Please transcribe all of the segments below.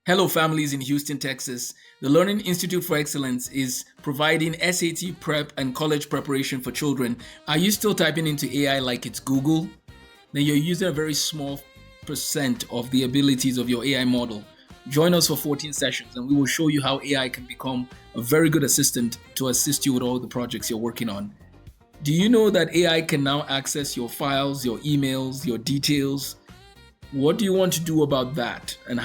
Hello, families in Houston, Texas. The Learning Institute for Excellence is providing SAT prep and college preparation for children. Are you still typing into AI like it's Google? Then you're using a very small percent of the abilities of your AI model. Join us for 14 sessions and we will show you how AI can become a very good assistant to assist you with all the projects you're working on. Do you know that AI can now access your files, your emails, your details? What do you want to do about that? And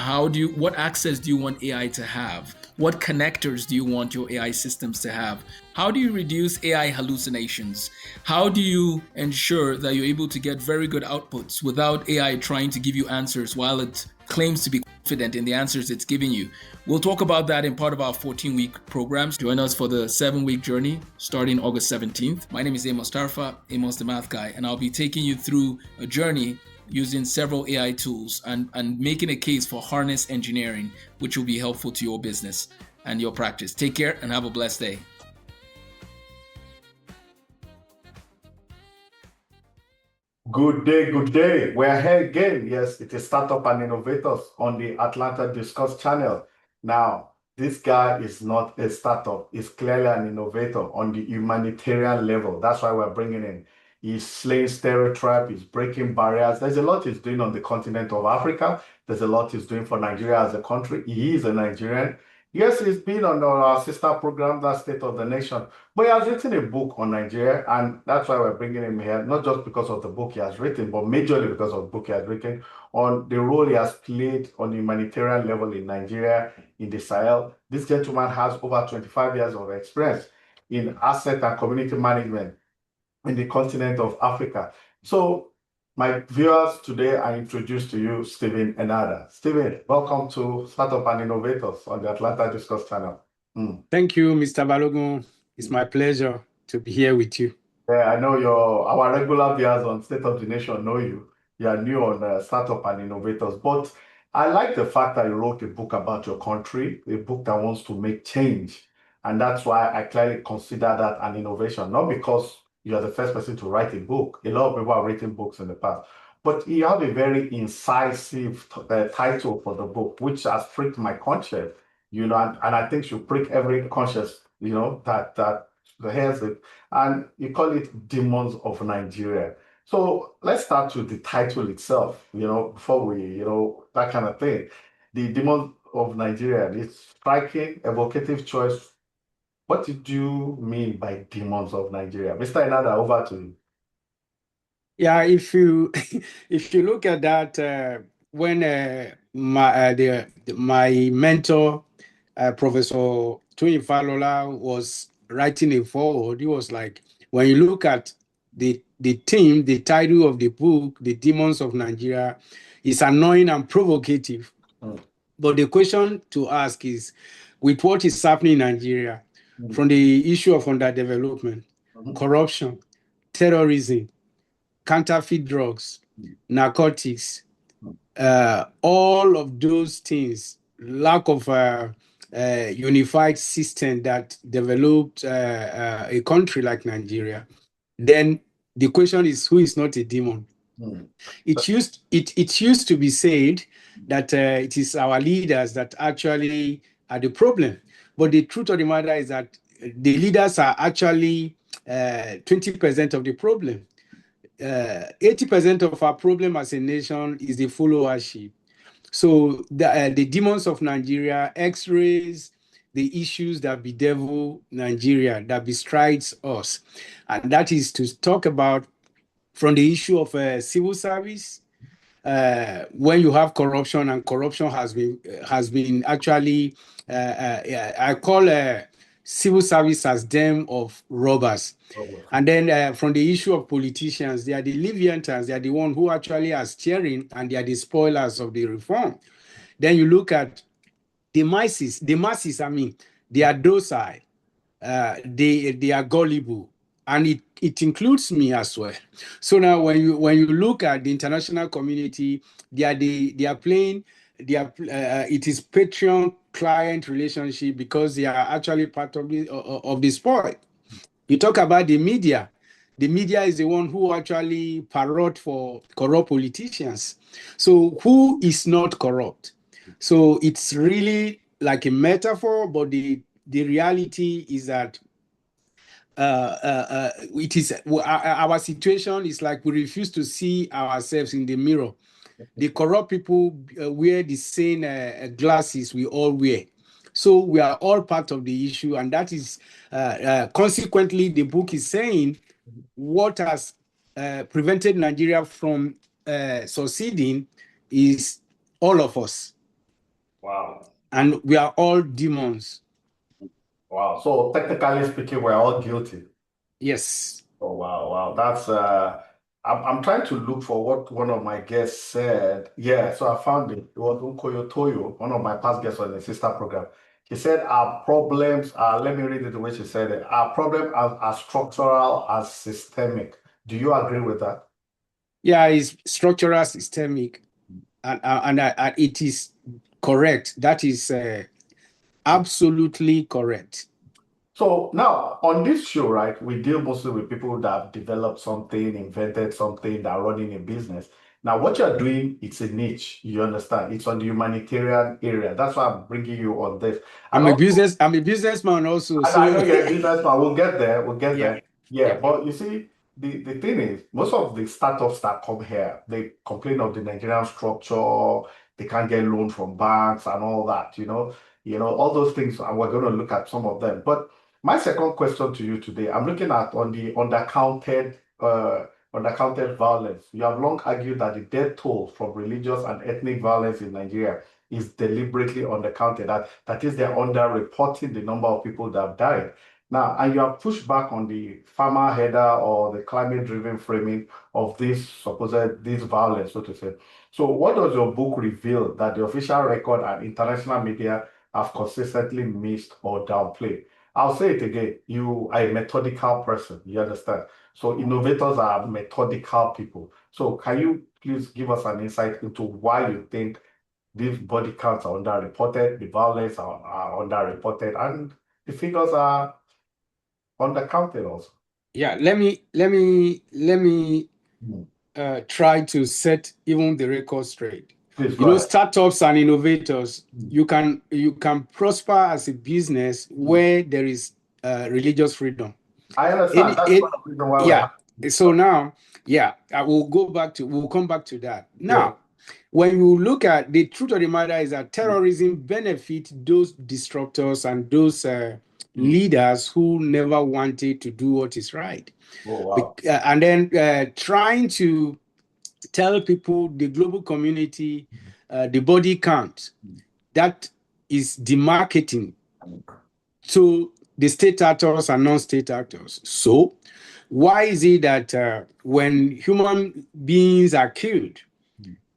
what access do you want AI to have? What connectors do you want your AI systems to have? How do you reduce AI hallucinations? How do you ensure that you're able to get very good outputs without AI trying to give you answers while it claims to be confident in the answers it's giving you? We'll talk about that in part of our 14-week programs. Join us for the 7-week journey starting August 17th. My name is Amos Tarfa, Amos the Math Guy, and I'll be taking you through a journey using several AI tools and making a case for harness engineering, which will be helpful to your business and your practice. Take care and have a blessed day. Good day, good day. We're here again. Yes, it is Startup and Innovators on the Atlanta Discuss channel. Now, this guy is not a startup. He's clearly an innovator on the humanitarian level. That's why we're bringing in. He's slaying stereotypes, he's breaking barriers. There's a lot he's doing on the continent of Africa. There's a lot he's doing for Nigeria as a country. He is a Nigerian. Yes, he's been on our sister program, that State of the Nation. But he has written a book on Nigeria, and that's why we're bringing him here, not just because of the book he has written, but majorly because of the book he has written on the role he has played on the humanitarian level in Nigeria, in the Sahel. This gentleman has over 25 years of experience in asset and community management in the continent of Africa. So my viewers, today I introduce to you Stephen Enada. Stephen, welcome to Startup and Innovators on the Atlanta Discuss channel. Thank you, Mr. Balogun. It's my pleasure to be here with you. Yeah, I know our regular viewers on State of the Nation know you. You are new on Startup and Innovators, but I like the fact that you wrote a book about your country, a book that wants to make change. And that's why I clearly consider that an innovation, not because you are the first person to write a book. A lot of people have written books in the past, but you have a very incisive title for the book, which has pricked my conscience, and I think should prick every conscience, that hears it. And you call it Demons of Nigeria. So let's start with the title itself, before we, that kind of thing. The Demons of Nigeria, it's striking, evocative choice. What did you mean by Demons of Nigeria? Mr. Enada, over to you. Yeah, if you look at that, when my mentor, Professor Toyin Falola, was writing a foreword, he was like, when you look at the theme, the title of the book, The Demons of Nigeria, is annoying and provocative. But the question to ask is, with what is happening in Nigeria, from the issue of underdevelopment, corruption, terrorism, counterfeit drugs, narcotics, all of those things, lack of unified system that developed a country like Nigeria, then the question is, who is not a demon? It used to be said that it is our leaders that actually are the problem. But the truth of the matter is that the leaders are actually 20% of the problem. 80% of our problem as a nation is the followership. So the demons of Nigeria x-rays the issues that bedevil Nigeria, that bestrides us. And that is to talk about from the issue of civil service, when you have corruption, and corruption has been actually, I call civil service as them of robbers. And then from the issue of politicians, they are the Leviathans, they are the one who actually are steering, and they are the spoilers of the reform. Then you look at the masses, they are docile, they are gullible, and it includes me as well. So now when you look at the international community, it is patron-client relationship, because they are actually part of the spoil. You talk about the media. The media is the one who actually parrot for corrupt politicians. So who is not corrupt? So it's really like a metaphor, but the reality is that it is our situation is like we refuse to see ourselves in the mirror. The corrupt people wear the same glasses we all wear. So we are all part of the issue, and that is consequently the book is saying what has prevented Nigeria from succeeding is all of us, Wow. and we are all demons. Wow. So technically speaking, we're all guilty. Yes. Oh, wow, wow. That's I'm trying to look for what one of my guests said. Yeah, so I found it. It was Unkoyo Toyo, one of my past guests on the sister program. She said our problems are, let me read it the way she said it. Our problems are structural as systemic. Do you agree with that? Yeah, it's structural, systemic, and it is correct. That is absolutely correct. So now on this show, right, we deal mostly with people that have developed something, invented something, that are running a business. Now, what you're doing, it's a niche. You understand? It's on the humanitarian area. That's why I'm bringing you on this. And also, I'm a businessman also. I So know you're a businessman. We'll get there. We'll get yeah, there. Yeah, yeah. but you see, the thing is, most of the startups that come here, they complain of the Nigerian structure. They can't get loan from banks and all that. All those things. And we're going to look at some of them. But my second question to you today, I'm looking at on the undercounted violence. You have long argued that the death toll from religious and ethnic violence in Nigeria is deliberately undercounted. That is, they're underreporting the number of people that have died. Now, and you have pushed back on the farmer header or the climate-driven framing of this violence, so to say. So, what does your book reveal that the official record and international media have consistently missed or downplayed? I'll say it again. You are a methodical person. You understand? So, innovators are methodical people. So, can you please give us an insight into why you think these body counts are underreported, the violence are underreported, and the figures are undercounted also? Yeah, let me try to set even the record straight. Please go ahead. Startups and innovators, you can prosper as a business where there is religious freedom. I understand. That's one of the reasons why we're Yeah. having So now, yeah, we'll come back to that. Now, yeah. when you look at the truth of the matter is that terrorism benefits those disruptors and those leaders who never wanted to do what is right. Oh, wow. And then trying to tell people, the global community, the body count, that is demarketing to the state actors and non-state actors. So why is it that when human beings are killed,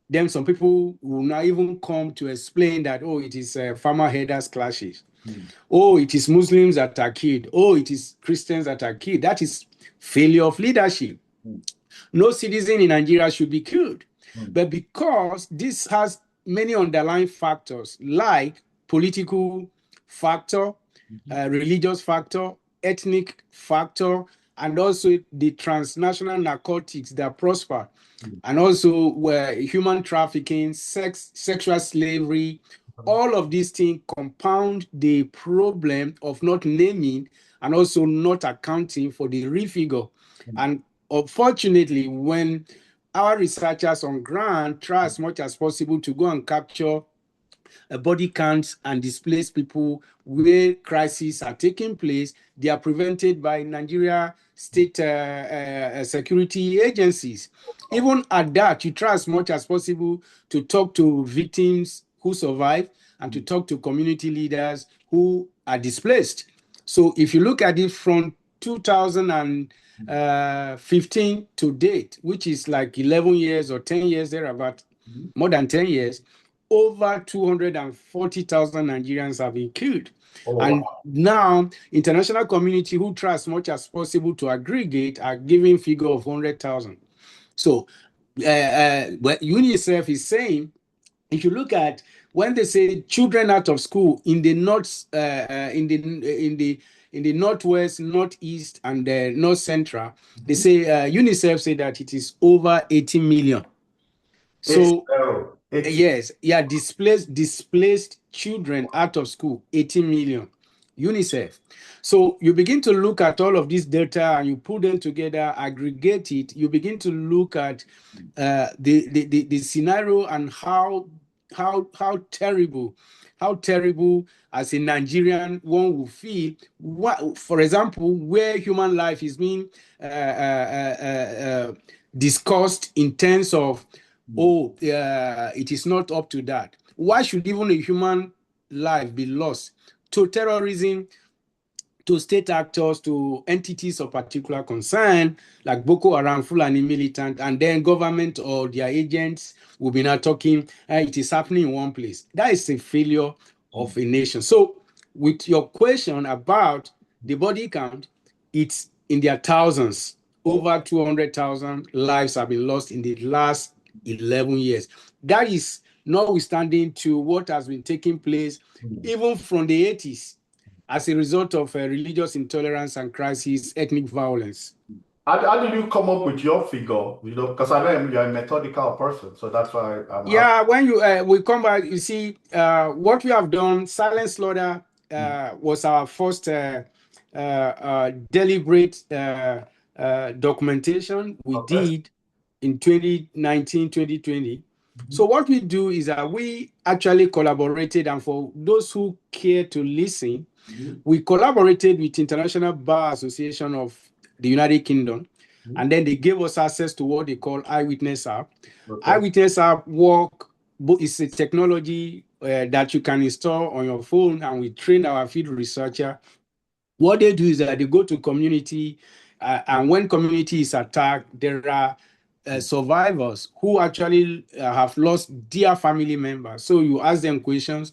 then some people will not even come to explain that, oh, it is farmer headers clashes. Oh, it is Muslims that are killed. Oh, it is Christians that are killed. That is failure of leadership. No citizen in Nigeria should be killed. But because this has many underlying factors like political factor, religious factor, ethnic factor, and also the transnational narcotics that prosper, and also human trafficking, sexual slavery, all of these things compound the problem of not naming and also not accounting for the real figure. And unfortunately, when our researchers on ground try as much as possible to go and capture body counts and displace people where crises are taking place, they are prevented by Nigeria state security agencies. Even at that, you try as much as possible to talk to victims who survive and to talk to community leaders who are displaced. So if you look at it from 2015 to date, which is like 11 years or 10 years thereabout, more than 10 years, over 240,000 Nigerians have been killed. Oh, And wow. now, international community who try as much as possible to aggregate are giving figure of 100,000. So what UNICEF is saying, if you look at when they say children out of school in the north, in the northwest, northeast, and the north central, they say UNICEF say that it is over 80 million. So Yes, yeah, displaced children out of school, 18 million. UNICEF. So you begin to look at all of this data and you put them together, aggregate it. You begin to look at the scenario and how terrible as a Nigerian one will feel. What, for example, where human life is being discussed in terms of, it is not up to that. Why should even a human life be lost to terrorism, to state actors, to entities of particular concern, like Boko Haram, Fulani militant, and then government or their agents will be now talking, it is happening in one place. That is a failure of a nation. So with your question about the body count, it's in their thousands. Over 200,000 lives have been lost in the last 11 years. That is notwithstanding to what has been taking place even from the 80s as a result of religious intolerance and crisis, ethnic violence. How did you come up with your figure? Because I know you're a methodical person, so that's why I'm Yeah, when you we come back, you see what we have done. Silent slaughter was our first deliberate documentation we did in 2019, 2020. So what we do is that we actually collaborated, and for those who care to listen, we collaborated with International Bar Association of the United Kingdom, and then they gave us access to what they call Eyewitness App. Eyewitness App is a technology that you can install on your phone, and we train our field researcher. What they do is that they go to community, and when community is attacked, there are survivors who actually have lost their family members. So you ask them questions.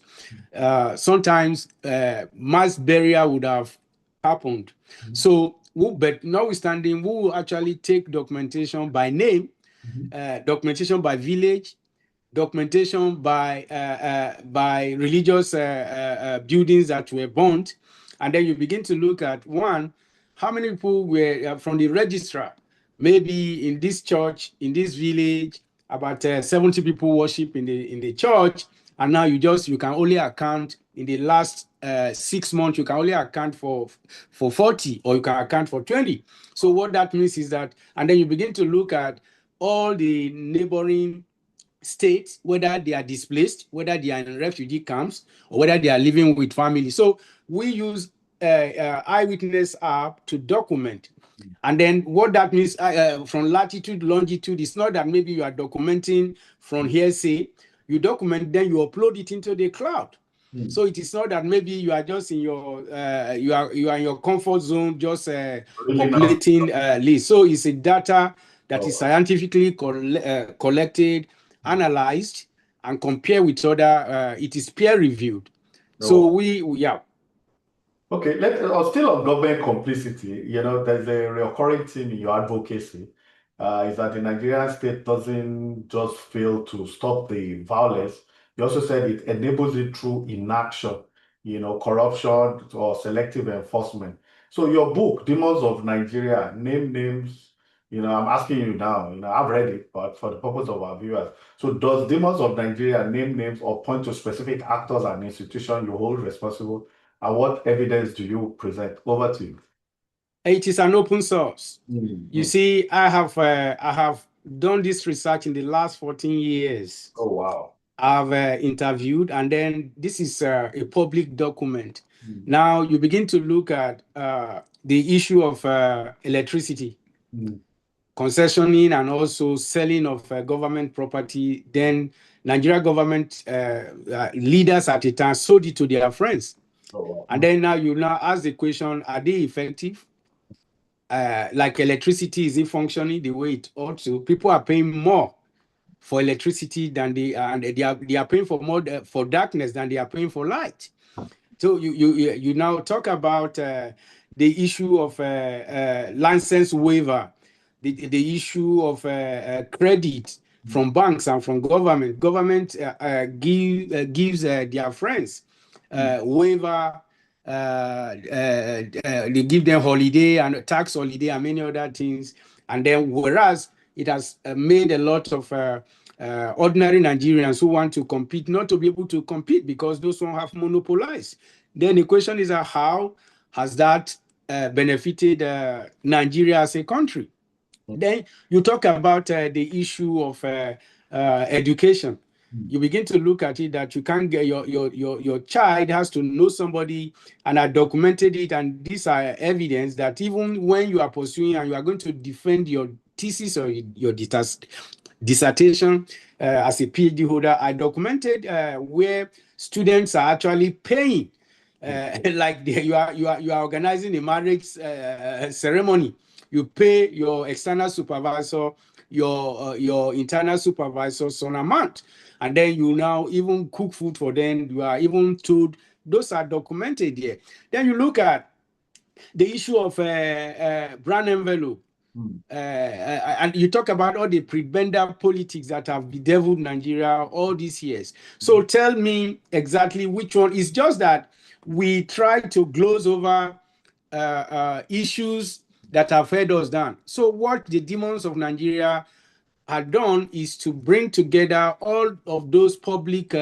Sometimes mass burial would have happened. So, but notwithstanding, we will actually take documentation by name, documentation by village, documentation by religious buildings that were burnt, and then you begin to look at how many people were from the registrar. Maybe in this church, in this village, about 70 people worship in the church, and now you can only account in the last 6 months. You can only account for 40, or you can account for 20. So what that means is that, and then you begin to look at all the neighboring states, whether they are displaced, whether they are in refugee camps, or whether they are living with family. So we use Eyewitness app to document. And then what that means from latitude, longitude, it's not that maybe you are documenting from hearsay. You document, then you upload it into the cloud. So it is not that maybe you are just in your you are in your comfort zone, just populating list. So it's a data that is scientifically collected, analyzed, and compared with other. It is peer reviewed. So yeah. Okay, still on government complicity. There's a recurring theme in your advocacy, is that the Nigerian state doesn't just fail to stop the violence. You also said it enables it through inaction, corruption or selective enforcement. So your book, Demons of Nigeria, name names. I'm asking you now. I've read it, but for the purpose of our viewers. So does Demons of Nigeria name names or point to specific actors and institutions you hold responsible? And what evidence do you present? Over to you. It is an open source. You see, I have done this research in the last 14 years. Oh, wow. I've interviewed, and then this is a public document. Now you begin to look at the issue of electricity, concessioning, and also selling of government property. Then Nigeria government leaders at the time sold it to their friends. And then now you ask the question, are they effective? Like electricity, is it functioning the way it ought to? People are paying more for electricity than they are paying for more for darkness than they are paying for light. So you now talk about the issue of license waiver, the issue of credit from banks and from government. Government gives their friends waiver. They give them holiday and tax holiday and many other things. And then whereas it has made a lot of ordinary Nigerians who want to compete not to be able to compete because those who have monopolized. Then the question is, how has that benefited Nigeria as a country? Then you talk about the issue of education. You begin to look at it that you can't get your child has to know somebody, and I documented it, and these are evidence that even when you are pursuing and you are going to defend your thesis or your dissertation as a PhD holder, I documented where students are actually paying, like you are organizing a marriage ceremony. You pay your external supervisor, your internal supervisor some amount, and then you now even cook food for them. You are even told those are documented here. Then you look at the issue of brand envelope. And you talk about all the prebenda politics that have bedeviled Nigeria all these years. So tell me exactly which one. It's just that we try to gloss over issues that have held us down. So what the demons of Nigeria had done is to bring together all of those public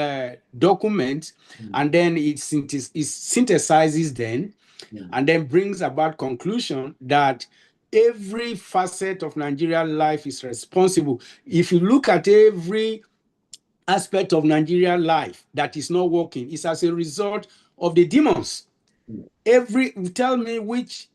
documents, and then it synthesizes them, and then brings about conclusion that every facet of Nigerian life is responsible. If you look at every aspect of Nigerian life that is not working, it's as a result of the demons. Tell me which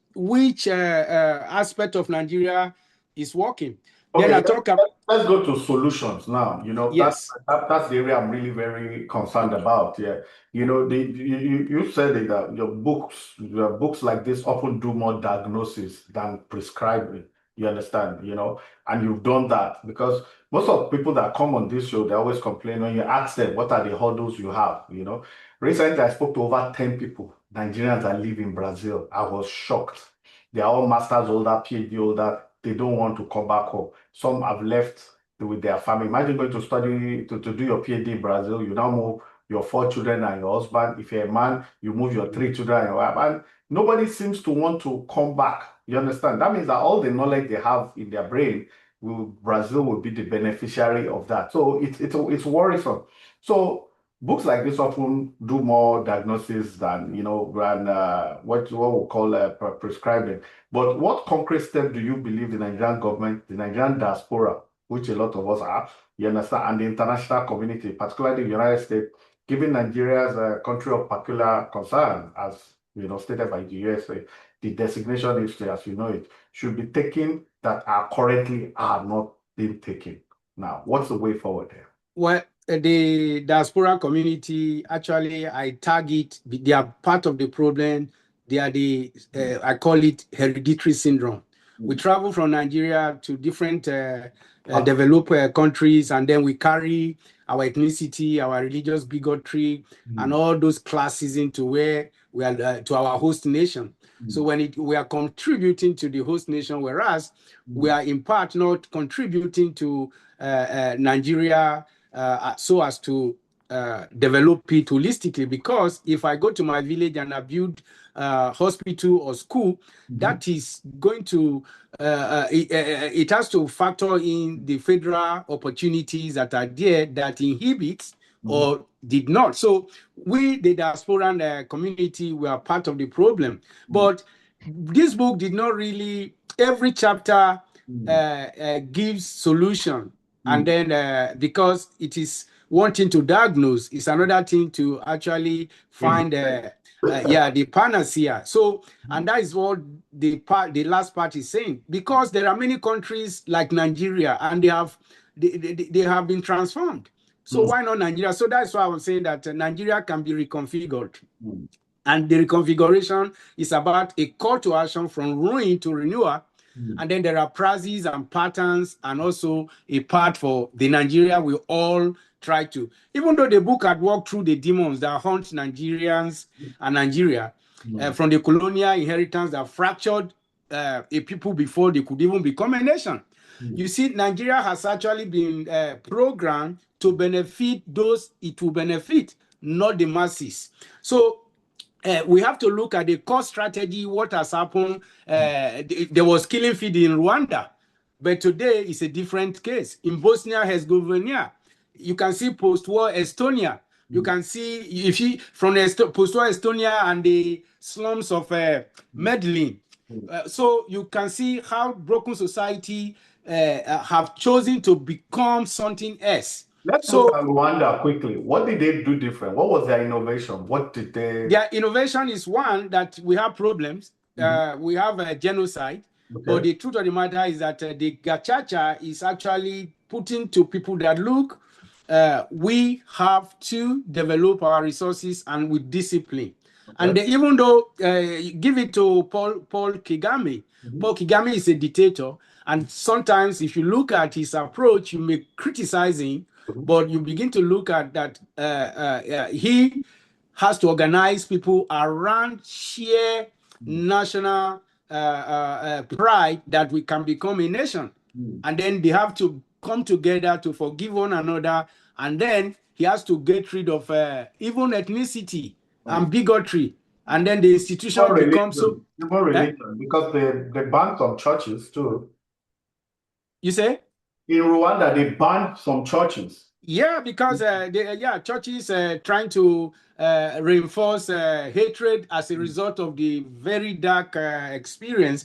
aspect of Nigeria is working. Okay, Then I talk about let's go to solutions now. yes. That's the area I'm really very concerned about. Yeah, you said it, that your books like this often do more diagnosis than prescribing. You understand? And you've done that because most of the people that come on this show, they always complain when you ask them what are the hurdles you have. Recently I spoke to over 10 people, Nigerians that live in Brazil. I was shocked. They are all masters holder, PhD holder. They don't want to come back home. Some have left with their family. Imagine going to study to do your PhD in Brazil. You now move your 4 children and your husband. If you're a man, you move your 3 children and your wife. And nobody seems to want to come back. You understand? That means that all the knowledge they have in their brain, Brazil will be the beneficiary of that. So it's worrisome. So books like this often do more diagnosis than what we call prescribing. But what concrete step do you believe the Nigerian government, the Nigerian diaspora, which a lot of us are, you understand, and the international community, particularly the United States, given Nigeria as a country of peculiar concern, as stated by the USA, the designation history, as you know it, should be taken that are currently are not being taken. Now, what's the way forward here? Well, the diaspora community, actually, I tag it, they are part of the problem. They are I call it hereditary syndrome. We travel from Nigeria to different developed countries, and then we carry our ethnicity, our religious bigotry, and all those classes into where we are to our host nation. So when we are contributing to the host nation, whereas we are in part not contributing to Nigeria so as to develop it holistically. Because if I go to my village and I build hospital or school, that is going to it has to factor in the federal opportunities that are there that inhibits or did not. So we, the diasporan community, we are part of the problem. But this book did not really, every chapter gives solution. And then because it is wanting to diagnose, it's another thing to actually find the panacea. So, and that is what the last part is saying, because there are many countries like Nigeria, and they have been transformed. So why not Nigeria? So that's why I was saying that Nigeria can be reconfigured. And the reconfiguration is about a call to action from ruin to renewal. And then there are prizes and patterns, and also a part for the Nigeria we all try to. Even though the book had walked through the demons that haunt Nigerians and Nigeria, from the colonial inheritance that fractured a people before they could even become a nation. You see, Nigeria has actually been programmed to benefit those it will benefit, not the masses. So we have to look at the core strategy, what has happened. There was killing feed in Rwanda. But today is a different case. In Bosnia-Herzegovina, you can see post-war Estonia. You can see if you from the post-war Estonia and the slums of Medellin. So you can see how broken society have chosen to become something else. Let's look at Rwanda quickly. What did they do different? What was their innovation? What did they? Their innovation is one that we have problems. We have a genocide. But the truth of the matter is that the Gachacha is actually putting to people that look, we have to develop our resources and with discipline. And even though give it to Paul Kagame, Paul Kagame is a dictator, and sometimes if you look at his approach, you may criticize him, but you begin to look at that he has to organize people around sheer national pride that we can become a nation. And then they have to come together to forgive one another. And then he has to get rid of even ethnicity and bigotry. And then the institution becomes so. Even religion, because they banned some churches too. You say? In Rwanda, they banned some churches. Yeah, because churches trying to reinforce hatred as a result of the very dark experience.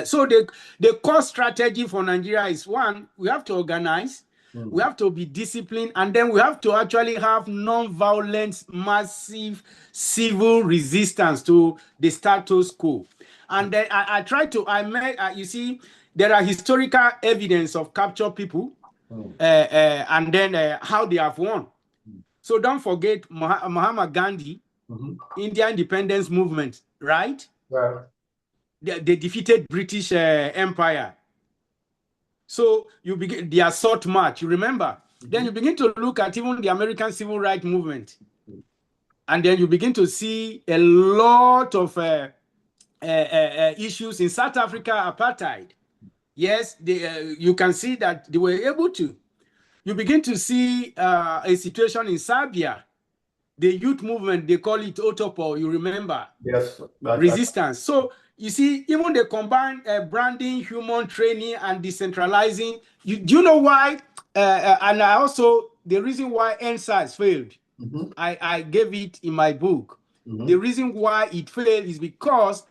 So the core strategy for Nigeria is one: we have to organize, we have to be disciplined, and then we have to actually have non-violent, massive civil resistance to the status quo. And then you see, there are historical evidence of captured people. And then how they have won. So don't forget Mahatma Gandhi, India independence movement, right? Yeah. They defeated British Empire. So you begin the assault march, you remember? Then you begin to look at even the American civil rights movement. And then you begin to see a lot of issues in South Africa, apartheid. Yes, you can see that they were able to. You begin to see a situation in Serbia, the youth movement, they call it Otopo, you remember? Yes. Resistance. So you see, even the combined branding, human training, and decentralizing, do you know why? And I also, the reason why NSAS failed, I gave it in my book. The reason why it failed is because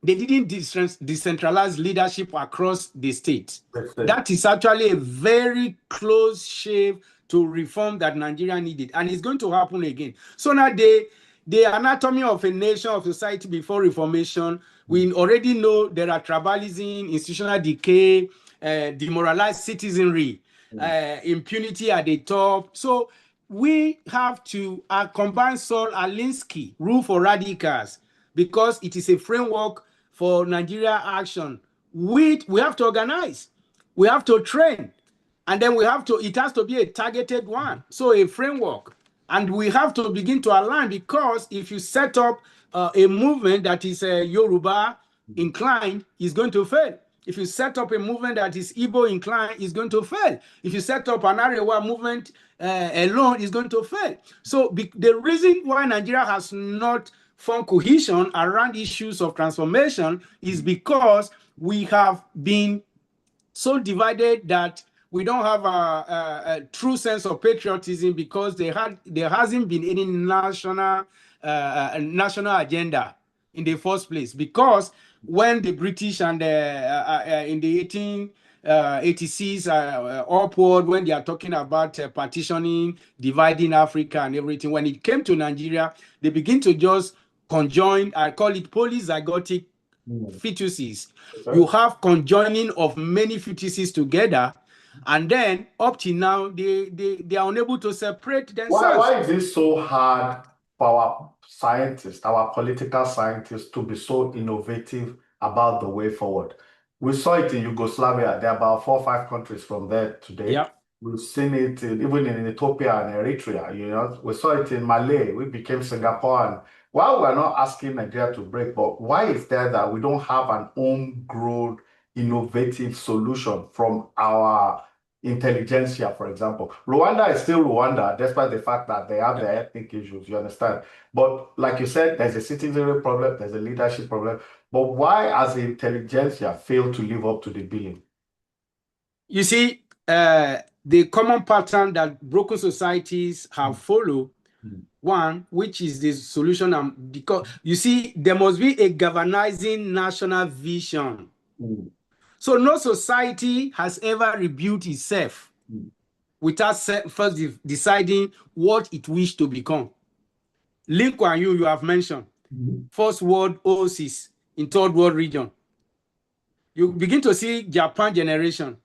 they didn't decentralize leadership across the state. That is actually a very close shave to reform that Nigeria needed, and it's going to happen again. So now the anatomy of a nation, of society before reformation, we already know there are tribalism, institutional decay, demoralized citizenry, impunity at the top. So we have to combine Saul Alinsky, rule for radicals, because it is a framework for Nigeria action. We have to organize, we have to train, and then it has to be a targeted one, so a framework. And we have to begin to align, because if you set up a movement that is Yoruba inclined, is going to fail. If you set up a movement that is Igbo inclined, is going to fail. If you set up an Arewa movement alone, is going to fail. So the reason why Nigeria has not formed cohesion around issues of transformation is because we have been so divided that we don't have a true sense of patriotism, because there hasn't been any national agenda in the first place. Because when the British and in the 1886 upward, when they are talking about partitioning, dividing Africa and everything, when it came to Nigeria, they begin to just conjoin. I call it polyzygotic fetuses. You have conjoining of many fetuses together, and then up till now they are unable to separate themselves. Why is it so hard for our scientists, our political scientists, to be so innovative about the way forward? We saw it in Yugoslavia. There are about 4 or 5 countries from there today. Yeah. We've seen it even in Ethiopia and Eritrea. We saw it in Malay. We became Singapore. And while we're not asking Nigeria to break, but why is there that we don't have an homegrown, innovative solution from our intelligentsia, for example? Rwanda is still Rwanda, despite the fact that they have their ethnic issues, you understand? But like you said, there's a citizenry problem, there's a leadership problem. But why has the intelligentsia failed to live up to the billing? You see, the common pattern that broken societies have followed, one, which is the solution, because you see, there must be a galvanizing national vision. So no society has ever rebuilt itself without first deciding what it wishes to become. Lee Kuan Yew, you have mentioned, first world oasis in third world region. You begin to see Japan generation,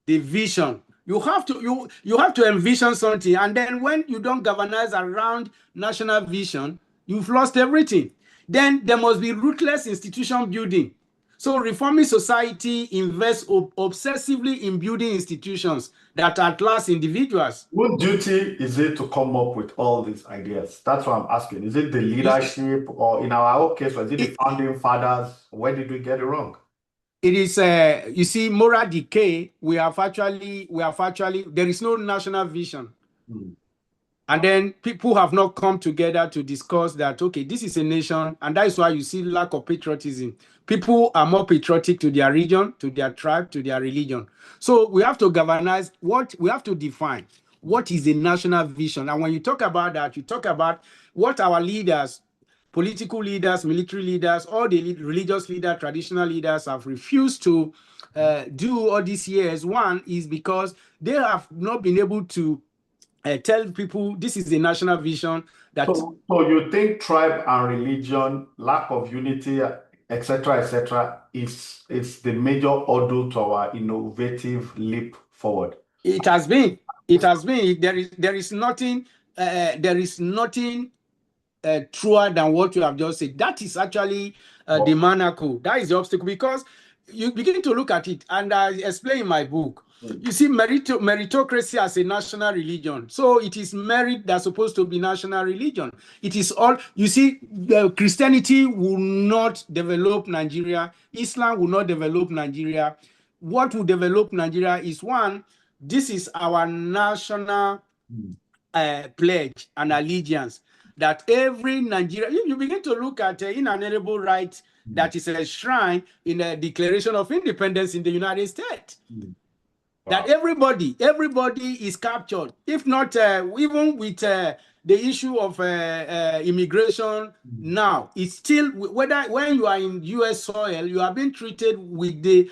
the vision. You have to envision something, and then when you don't galvanize around national vision, you've lost everything. Then there must be ruthless institution building. So reforming society invests obsessively in building institutions that outlast individuals. What duty is it to come up with all these ideas? That's what I'm asking. Is it the leadership, or in our own case, was it the founding fathers? Where did we get it wrong? It is, you see, moral decay. We have actually, there is no national vision. And then people have not come together to discuss that, okay, this is a nation, and that is why you see lack of patriotism. People are more patriotic to their region, to their tribe, to their religion. So we have to galvanize we have to define what is a national vision. And when you talk about that, you talk about what our leaders, political leaders, military leaders, all the religious leaders, traditional leaders have refused to do all these years. One is because they have not been able to tell people this is the national vision. So you think tribe and religion, lack of unity, etc., is the major hurdle to our innovative leap forward? It has been. There is nothing truer than what you have just said. That is actually the manacle. That is the obstacle, because you begin to look at it, and I explain in my book. You see, meritocracy as a national religion. So it is merit that's supposed to be national religion. It is all, you see, Christianity will not develop Nigeria. Islam will not develop Nigeria. What will develop Nigeria is, one, this is our national pledge and allegiance, that every Nigerian, you begin to look at inalienable rights that is enshrined in the Declaration of Independence in the United States. That everybody is captured. If not, even with the issue of immigration now, it's still, when you are in U.S. soil, you are being treated with the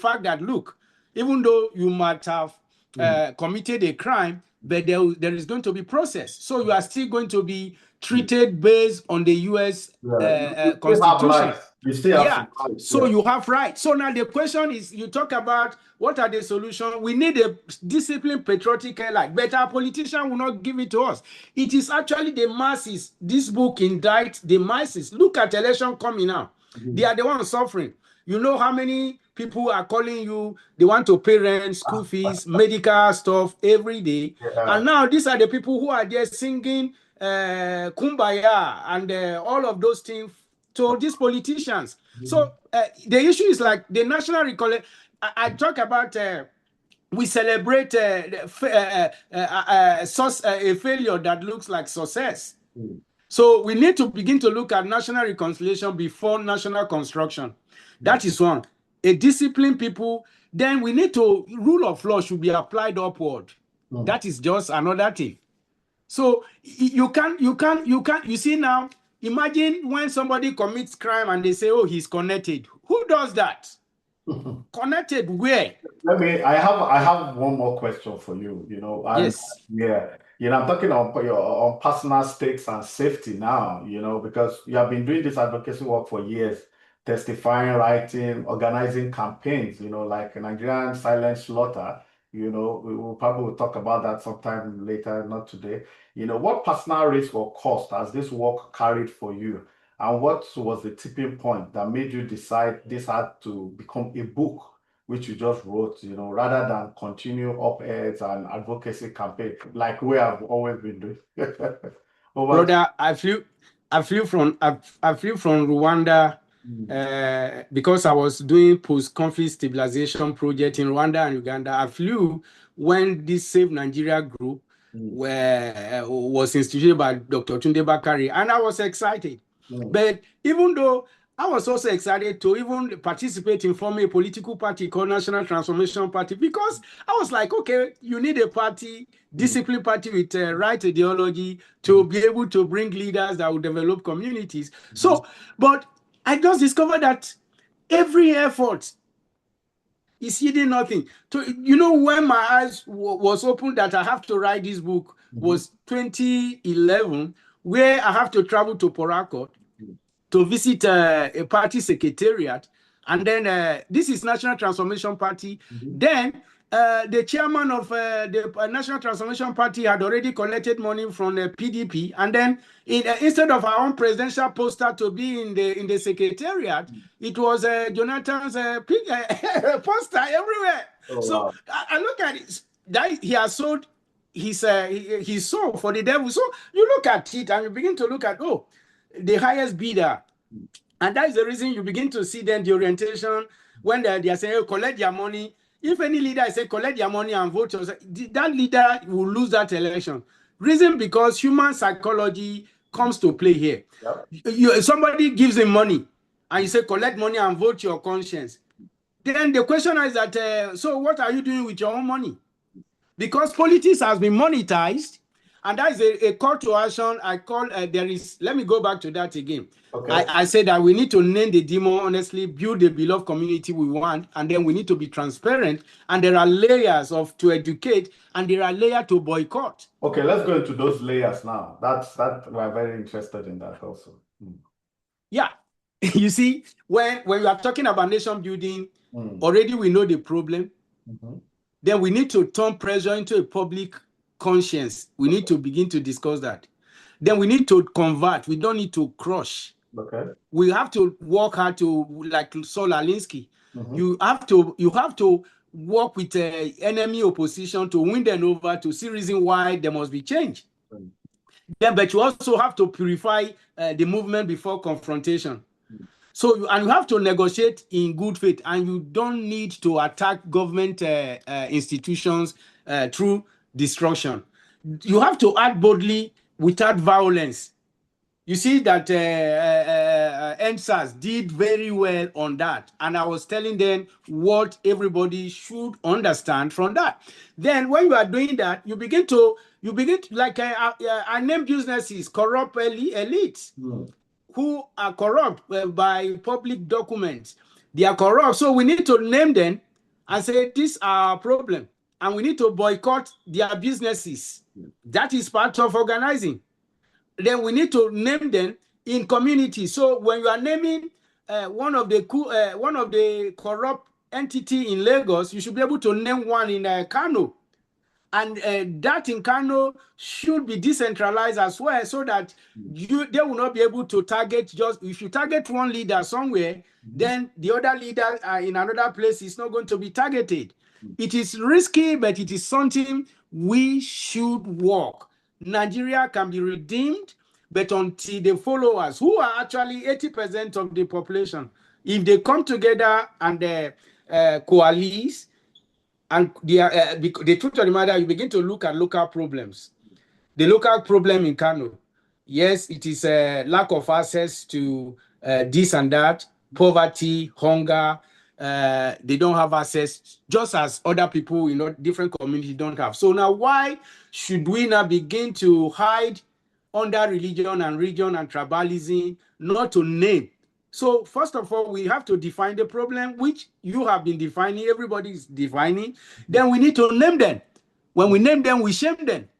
fact that, look, even though you might have committed a crime, but there is going to be process. So you are still going to be treated based on the U.S. Constitution. So you have rights. So now the question is, you talk about what are the solutions. We need a disciplined, patriotic elite, but our politician will not give it to us. It is actually the masses. This book indicts the masses. Look at election coming now. They are the ones suffering. You know how many people are calling you, they want to pay rent, school fees, medical stuff every day. And now these are the people who are just singing Kumbaya and all of those things to these politicians. So the issue is like the national recollection. I talk about we celebrate a failure that looks like success. So we need to begin to look at national reconciliation before national construction. That is one. A disciplined people. Then we need to, rule of law should be applied upward. That is just another thing. So you see now, imagine when somebody commits crime and they say, oh, he's connected. Who does that? Connected where? I have one more question for you, Yes. I'm talking on personal stakes and safety now, because you have been doing this advocacy work for years, testifying, writing, organizing campaigns, like Nigerian silent slaughter. We will probably talk about that sometime later, not today. What personal risk or cost has this work carried for you? And what was the tipping point that made you decide this had to become a book, which you just wrote, rather than continue op-eds and advocacy campaign like we have always been doing? Brother, I flew from Rwanda because I was doing post-conflict stabilization project in Rwanda and Uganda. I flew when this Save Nigeria group was instituted by Dr. Tunde Bakari, and I was excited. But even though I was also excited to even participate in forming a political party called National Transformation Party, because I was like, okay, you need a party, disciplined party with right ideology to be able to bring leaders that will develop communities. So, but I just discovered that every effort is yielding nothing. So, when my eyes was opened that I have to write this book was 2011, where I have to travel to Port Harcourt to visit a party secretariat. And then this is National Transformation Party. Then the chairman of the National Transformation Party had already collected money from the PDP. And then instead of our own presidential poster to be in the secretariat, it was Jonathan's poster everywhere. Oh, so wow. I look at it. That he has sold his soul for the devil. So you look at it and you begin to look at, the highest bidder. And that is the reason you begin to see then the orientation when they are saying, collect your money. If any leader is saying, collect your money and vote, that leader will lose that election. Reason because human psychology comes to play here. Yep. Somebody gives him money and you say, collect money and vote your conscience. Then the question is that, so what are you doing with your own money? Because politics has been monetized, and that is a call to action. I call let me go back to that again. Okay. I said that we need to name the demon honestly, build the beloved community we want, and then we need to be transparent. And there are layers to educate, and there are layers to boycott. Okay, let's go into those layers now. We're very interested in that also. Yeah. You see, when you are talking about nation building, already we know the problem. Then we need to turn pressure into a public conscience. We need to begin to discuss that. Then we need to convert. We don't need to crush. Okay. We have to work hard to, like Saul Alinsky. You have to work with enemy opposition to win them over, to see reason why there must be change. Then, but you also have to purify the movement before confrontation. So, and you have to negotiate in good faith, and you don't need to attack government institutions through destruction. You have to act boldly without violence. You see that NSAS did very well on that, and I was telling them what everybody should understand from that. Then, when you are doing that, you begin to like I name businesses corrupt elites. Who are corrupt by public documents. They are corrupt. So we need to name them and say, this is our problem. And we need to boycott their businesses. That is part of organizing. Then we need to name them in community. So when you are naming one of the corrupt entity in Lagos, you should be able to name one in Kano. And that in Kano should be decentralized as well, so that they will not be able to target if you target one leader somewhere, then the other leader in another place is not going to be targeted. It is risky, but it is something we should work. Nigeria can be redeemed, but until the followers, who are actually 80% of the population, if they come together and coalesce, and the truth of the matter, you begin to look at local problems. The local problem in Kano, yes, it is a lack of access to this and that, poverty, hunger. They don't have access, just as other people in different communities don't have. So now, why should we now begin to hide under religion and region and tribalism, not to name? So first of all, we have to define the problem, which you have been defining, everybody is defining. Then we need to name them. When we name them, we shame them.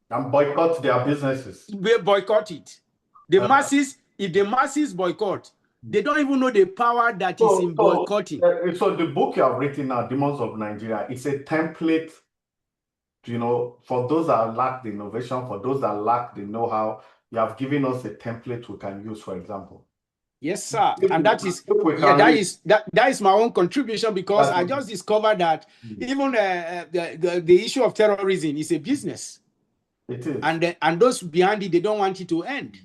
And boycott their businesses. We boycott it. The masses, if the masses boycott, they don't even know the power that is in boycotting. So the book you have written now, Demons of Nigeria, it's a template, for those that lack the innovation, for those that lack the know-how. You have given us a template we can use, for example. Yes, sir. And that is my own contribution, because I just discovered that even the issue of terrorism is a business. It is. And those behind it, they don't want it to end.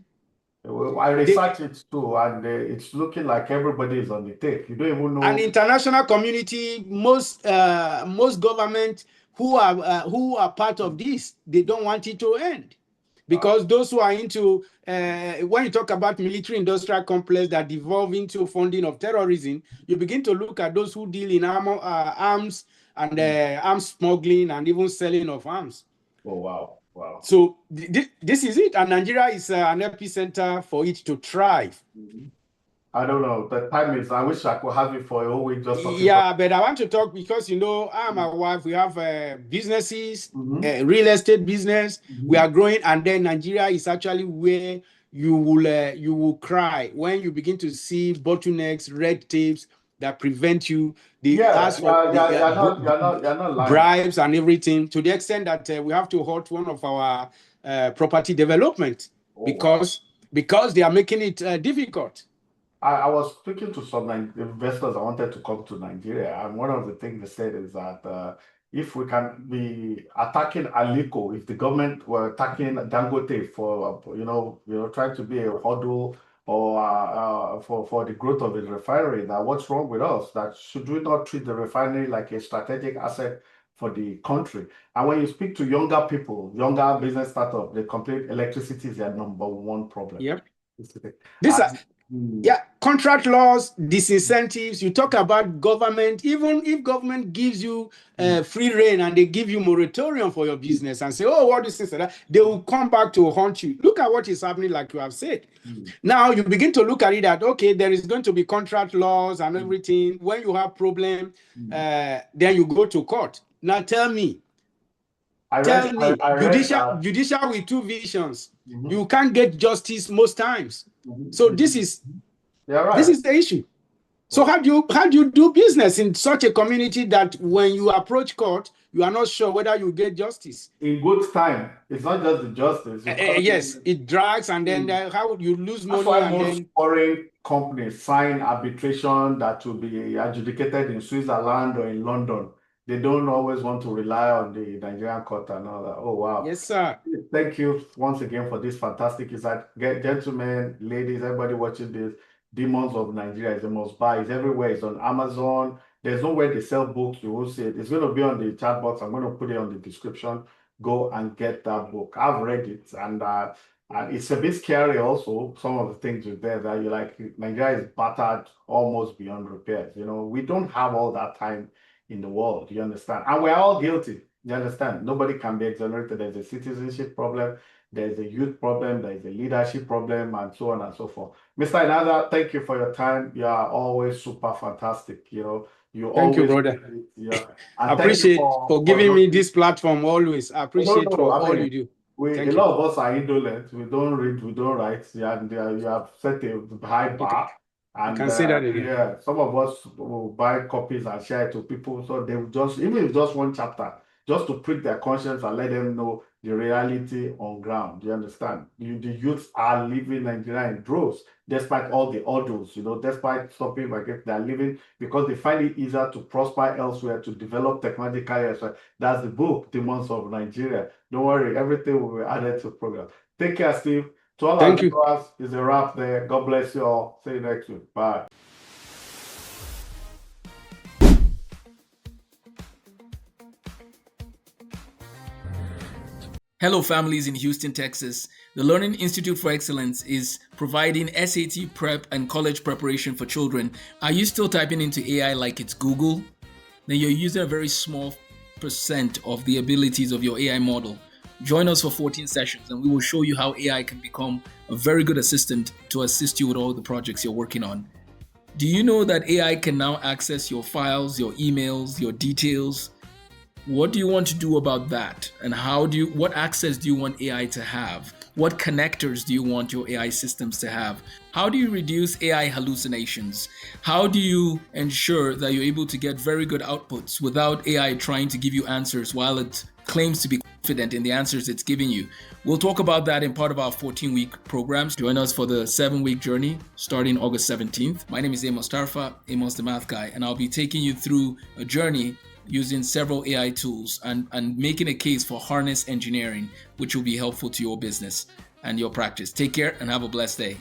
Well, I researched it too, and it's looking like everybody is on the take. You don't even know. And international community, most governments who are part of this, they don't want it to end. because those who are into, when you talk about military industrial complex that devolve into funding of terrorism, you begin to look at those who deal in arms and arms smuggling and even selling of arms. Oh, wow. Wow. So this is it. And Nigeria is an epicenter for it to thrive. I don't know. The time is, I wish I could have it for a whole week just talking. Yeah, but I want to talk because, you know, I and my wife, we have businesses, real estate business. We are growing. And then Nigeria is actually where you will cry when you begin to see bottlenecks, red tapes that prevent you. You're not lying. Bribes and everything, to the extent that we have to halt one of our property development because they are making it difficult. I was speaking to some investors that wanted to come to Nigeria, and one of the things they said is that if we can be attacking Aliko, if the government were attacking Dangote for trying to be a hurdle or for the growth of the refinery, that what's wrong with us? That should we not treat the refinery like a strategic asset for the country? And when you speak to younger people, younger business startups, they complain electricity is their number one problem. Yep. Contract laws, disincentives. You talk about government. Even if government gives you free rein and they give you moratorium for your business and say, oh, what is this and that, they will come back to haunt you. Look at what is happening, like you have said. Now you begin to look at it that, okay, there is going to be contract laws and everything. When you have problem, then you go to court. Now tell me, judicial with two visions, you can't get justice most times. So this is the issue. So how do you do business in such a community that when you approach court, you are not sure whether you get justice in good time? It's not just the justice. Yes, it drags, and then how would you lose money? That's why most foreign companies sign arbitration that will be adjudicated in Switzerland or in London. They don't always want to rely on the Nigerian court and all that. Oh, wow. Yes, sir. Thank you once again for this fantastic insight. Gentlemen, ladies, everybody watching this, Demons of Nigeria is a must buy. It's everywhere. It's on Amazon. There's nowhere they sell books. You will see it. It's going to be on the chat box. I'm going to put it on the description. Go and get that book. I've read it, and it's a bit scary also. Some of the things with there that you like, Nigeria is battered almost beyond repairs. You know, we don't have all that time in the world, you understand? And we're all guilty, you understand? Nobody can be exonerated. There's a citizenship problem, there's a youth problem, there's a leadership problem, and so on and so forth. Mr. Enada, thank you for your time. You are always super fantastic, you know. Thank you, brother. I appreciate for giving me this platform always. I appreciate all you do. A lot of us are indolent. We don't read, we don't write, and you have set a high bar. And, I can say that again. Yeah, some of us will buy copies and share it to people, so they will just, even if just one chapter, just to prick their conscience and let them know the reality on ground. You understand? The youth are living Nigeria in droves, despite all the hurdles, you know, despite stopping market, they're living because they find it easier to prosper elsewhere, to develop technology careers. That's the book, Demons of Nigeria. Don't worry, everything will be added to the program. Take care, Steve. To all our viewers, it's a wrap there. God bless you all. See you next week. Bye. Hello, families in Houston, Texas. The Learning Institute for Excellence is providing SAT prep and college preparation for children. Are you still typing into AI like it's Google? Then you're using a very small percent of the abilities of your AI model. Join us for 14 sessions and we will show you how AI can become a very good assistant to assist you with all the projects you're working on. Do you know that AI can now access your files, your emails, your details? What do you want to do about that? And what access do you want AI to have? What connectors do you want your AI systems to have? How do you reduce AI hallucinations? How do you ensure that you're able to get very good outputs without AI trying to give you answers while it claims to be confident in the answers it's giving you? We'll talk about that in part of our 14-week programs. Join us for the 7-week journey starting August 17th. My name is Amos Tarfa, Amos the Math Guy, and I'll be taking you through a journey using several AI tools and making a case for harness engineering, which will be helpful to your business and your practice. Take care and have a blessed day.